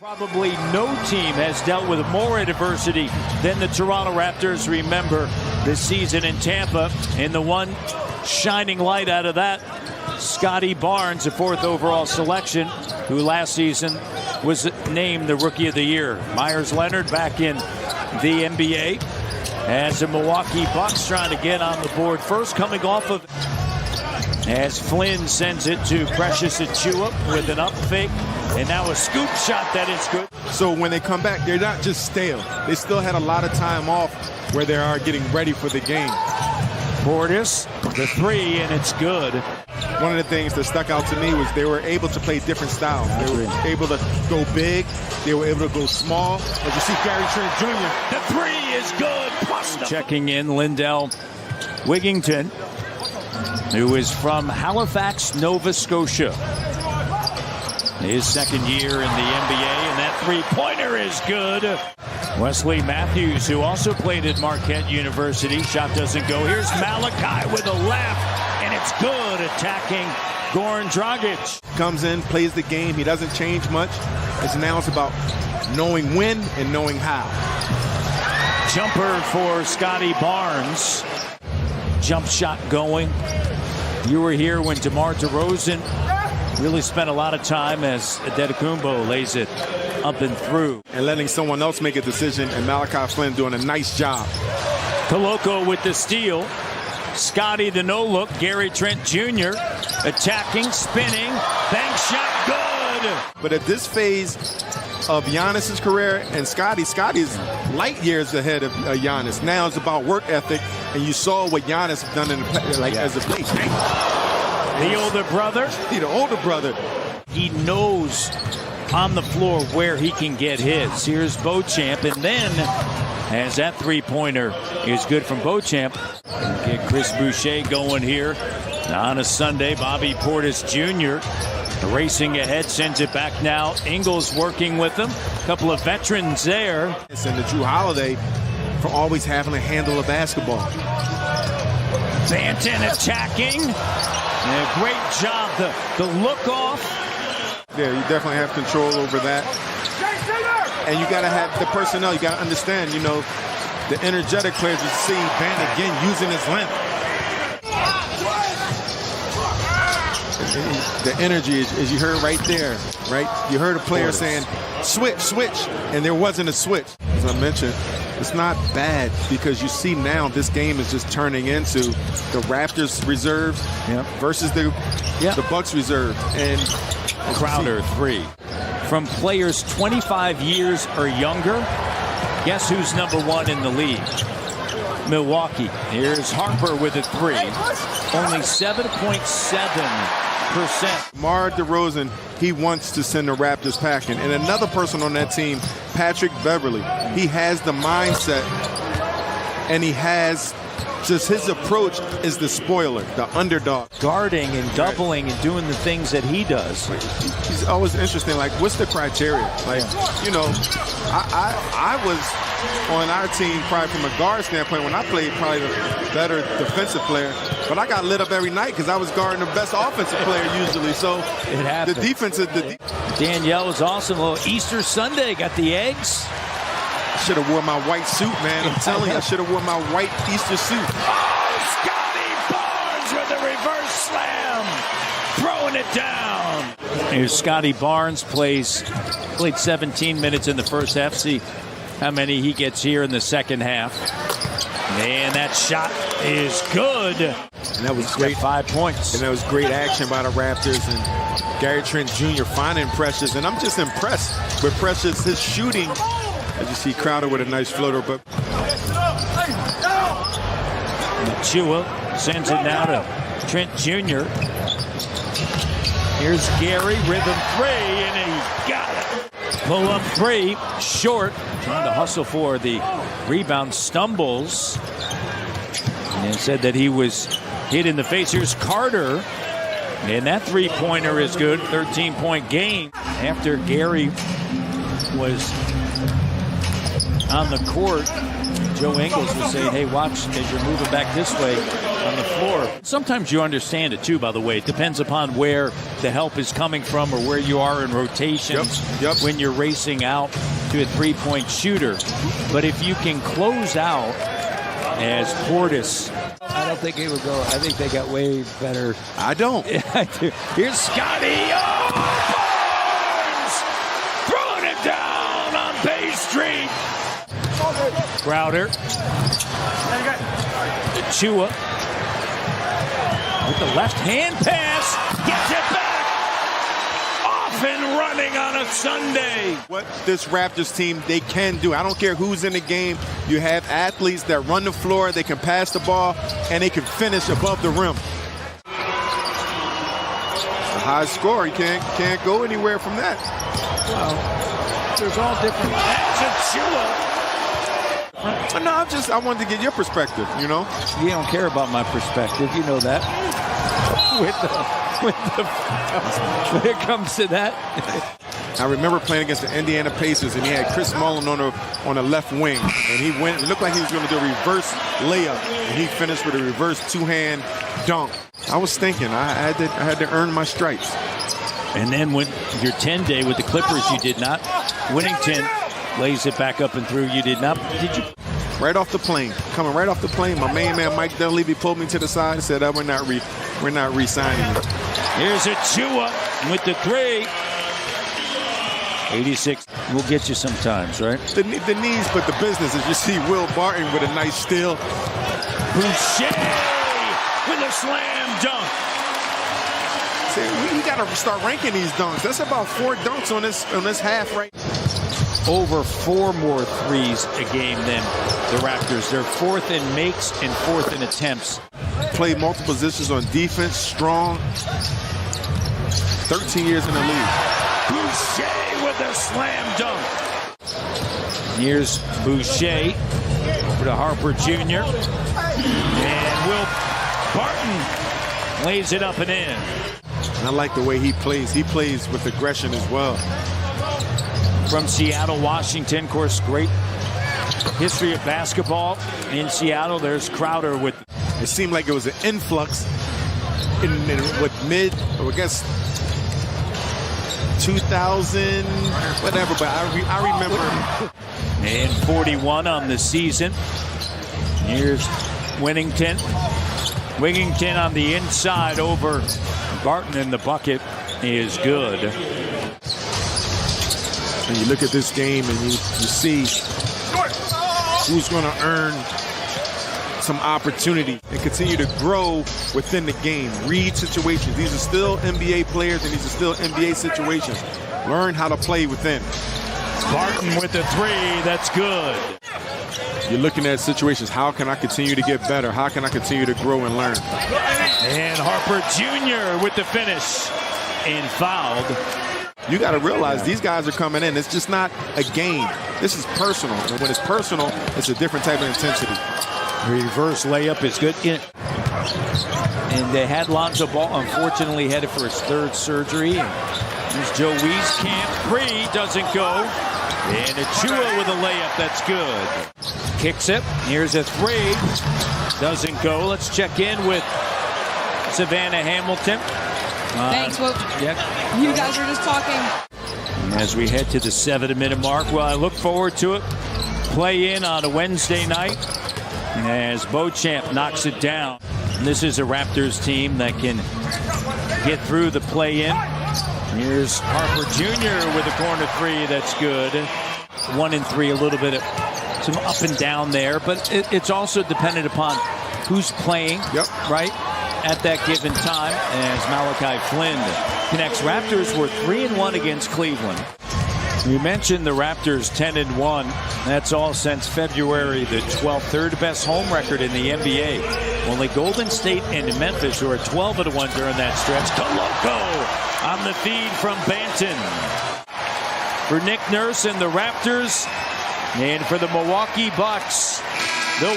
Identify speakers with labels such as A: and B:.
A: Probably no team has dealt with more adversity than the Toronto Raptors. Remember this season in Tampa, and the one shining light out of that, Scotty Barnes, the 4th overall selection, who last season was named the Rookie of the Year. Myers Leonard back in the NBA as the Milwaukee Bucks trying to get on the board first, coming off of as Flynn sends it to Precious Achiuwa with an up fake, and now a scoop shot that is good.
B: So when they come back, they're not just stale. They still had a lot of time off where they are getting ready for the game.
A: Portis, the 3, and it's good.
B: One of the things that stuck out to me was they were able to play different styles. They were able to go big. They were able to go small. As you see Gary Trent Jr.
A: The 3 is good. Checking in Lindell Wigington, who is from Halifax, Nova Scotia. His second year in the NBA, and that 3-pointer is good. Wesley Matthews, who also played at Marquette University. Shot doesn't go. Here's Malachi with a left, and it's good, attacking Goran Dragic.
B: Comes in, plays the game. He doesn't change much. Now it's about knowing when and knowing how.
A: Jumper for Scotty Barnes. Jump shot going. You were here when DeMar DeRozan really spent a lot of time as Adetokounmpo lays it up and through.
B: And letting someone else make a decision, and Malachi Flynn doing a nice job.
A: Koloko with the steal. Scotty the no-look. Gary Trent Jr. attacking, spinning, bank shot, good!
B: But at this phase of Giannis's career and Scotty's light years ahead of Giannis. Now it's about work ethic, and you saw what Giannis has done in the, as a play.
A: The older brother.
B: The older brother.
A: He knows on the floor where he can get his. Here's Beauchamp, and then as that 3-pointer is good from Beauchamp. Get Chris Boucher going here on a Sunday. Bobby Portis Jr. racing ahead, sends it back now. Ingles working with him. A couple of veterans there.
B: And the Drew Holiday for always having a handle of basketball.
A: Banton attacking. And a great job. The look off.
B: Yeah, you definitely have control over that. And you got to have the personnel. You got to understand, you know, the energetic players. You see Bant again using his length. The energy, as you heard right there, right? You heard a player saying, switch, switch, and there wasn't a switch. As I mentioned, it's not bad because you see now this game is just turning into the Raptors reserve versus the Bucks reserve. And
A: Crowder 3. From players 25 years or younger, guess who's #1 in the league? Milwaukee. Here's Harper with a 3. Only 7.7%.
B: DeMar DeRozan, he wants to send the Raptors packing. And another person on that team, Patrick Beverley, he has the mindset, and he has just his approach is the spoiler, the underdog.
A: Guarding and doubling and doing the things that he does.
B: He's always interesting, like, what's the criteria? Like, you know, I was on our team probably from a guard standpoint when I played probably the better defensive player, but I got lit up every night because I was guarding the best offensive player usually. So
A: it happens.
B: The defense is
A: Danielle was awesome. A little Easter Sunday, got the eggs.
B: I should have worn my white suit, man. I'm telling you, I should have worn my white Easter suit.
A: Oh, Scotty Barnes with a reverse slam, throwing it down. Here's Scotty Barnes, played 17 minutes in the first half. See how many he gets here in the second half. And that shot is good.
B: And that was great.
A: 5 points.
B: And that was great action by the Raptors. And Gary Trent Jr. finding Precious. And I'm just impressed with Precious, his shooting. As you see Crowder with a nice floater. But
A: Achiuwa sends it now to Trent Jr. Here's Gary, rhythm 3, and he got it. Pull up 3, short. Trying to hustle for the rebound, stumbles. And said that he was hit in the face. Here's Carter. And that 3-pointer is good. 13-point game. After Gary was on the court Joe Ingles was saying, hey, watch as you're moving back this way on the floor. Sometimes you understand it, too, by the way. It depends upon where the help is coming from or where you are in rotations when you're racing out to a three-point shooter. But if you can close out as Portis.
C: I don't think he would go. I think they got way better.
B: I don't.
A: I do. Here's Scotty. Oh, Barnes! Throwing it down on Bay Street. Crowder. Chua. With the left hand pass. Gets it back. Off and running on a Sunday.
B: What this Raptors team, they can do. I don't care who's in the game. You have athletes that run the floor, they can pass the ball, and they can finish above the rim. A high score, you can't go anywhere from that.
A: Well, there's all different. That's a Chua.
B: No, I wanted to get your perspective, you know?
A: You don't care about my perspective, you know that. When it comes to that.
B: I remember playing against the Indiana Pacers, and he had Chris Mullin on the left wing, and he went. It looked like he was going to do a reverse layup, and he finished with a reverse two-hand dunk. I was thinking I had to earn my stripes.
A: And then when your 10-day with the Clippers, you did not. Whittington lays it back up and through. You did not. Did you?
B: Right off the plane, coming right off the plane. My main man Mike Dunleavy pulled me to the side and said, "We're not re-signing you."
A: Here's a Chua with the three. 86 will get you sometimes, right?
B: The knees, but the business. As you see, Will Barton with a nice steal.
A: Boucher with a slam dunk.
B: See, we got to start ranking these dunks. That's about 4 dunks on this half, right?
A: Over 4 more threes a game than the Raptors. They're 4th in makes and 4th in attempts.
B: Played multiple positions on defense, strong. 13 years in the league.
A: Boucher with a slam dunk. Here's Boucher to Harper Jr. And Will Barton lays it up and in.
B: And I like the way he plays. He plays with aggression as well.
A: From Seattle, Washington, of course, great history of basketball in Seattle. There's Crowder with.
B: It seemed like it was an influx in what I guess 2000, whatever. But I remember.
A: And 41 on the season. Here's Whittington. Whittington on the inside over Barton, and the bucket is good.
B: And you look at this game and you see who's going to earn some opportunity and continue to grow within the game. Read situations. These are still NBA players, and these are still NBA situations. Learn how to play within.
A: Barton with the three. That's good.
B: You're looking at situations. How can I continue to get better? How can I continue to grow and learn?
A: And Harper Jr. with the finish and fouled.
B: You got to realize these guys are coming in. It's just not a game. This is personal. And when it's personal, it's a different type of intensity.
A: Reverse layup is good. And they had Lonzo Ball, unfortunately, headed for his 3rd surgery. Here's Joe Wieskamp. 3 doesn't go. And Achua with a layup. That's good. Kicks it. Here's a 3. Doesn't go. Let's check in with Savannah Hamilton.
D: Thanks, Whoop.
A: Yeah.
D: You guys are just talking.
A: As we head to the 7-minute mark, well, I look forward to it. Play in on a Wednesday night as Beauchamp knocks it down. And this is a Raptors team that can get through the play-in. Here's Harper Jr. with a corner 3. That's good. 1 and 3, a little bit of some up and down there, but it's also dependent upon who's playing, right, at that given time, as Malachi Flynn connects. Raptors were 3-1 against Cleveland. We mentioned the Raptors 10-1. That's all since February the 12th. 3rd best home record in the NBA. Only Golden State and Memphis who are 12-1 during that stretch. Koloko on the feed from Banton. For Nick Nurse and the Raptors, and for the Milwaukee Bucks, they'll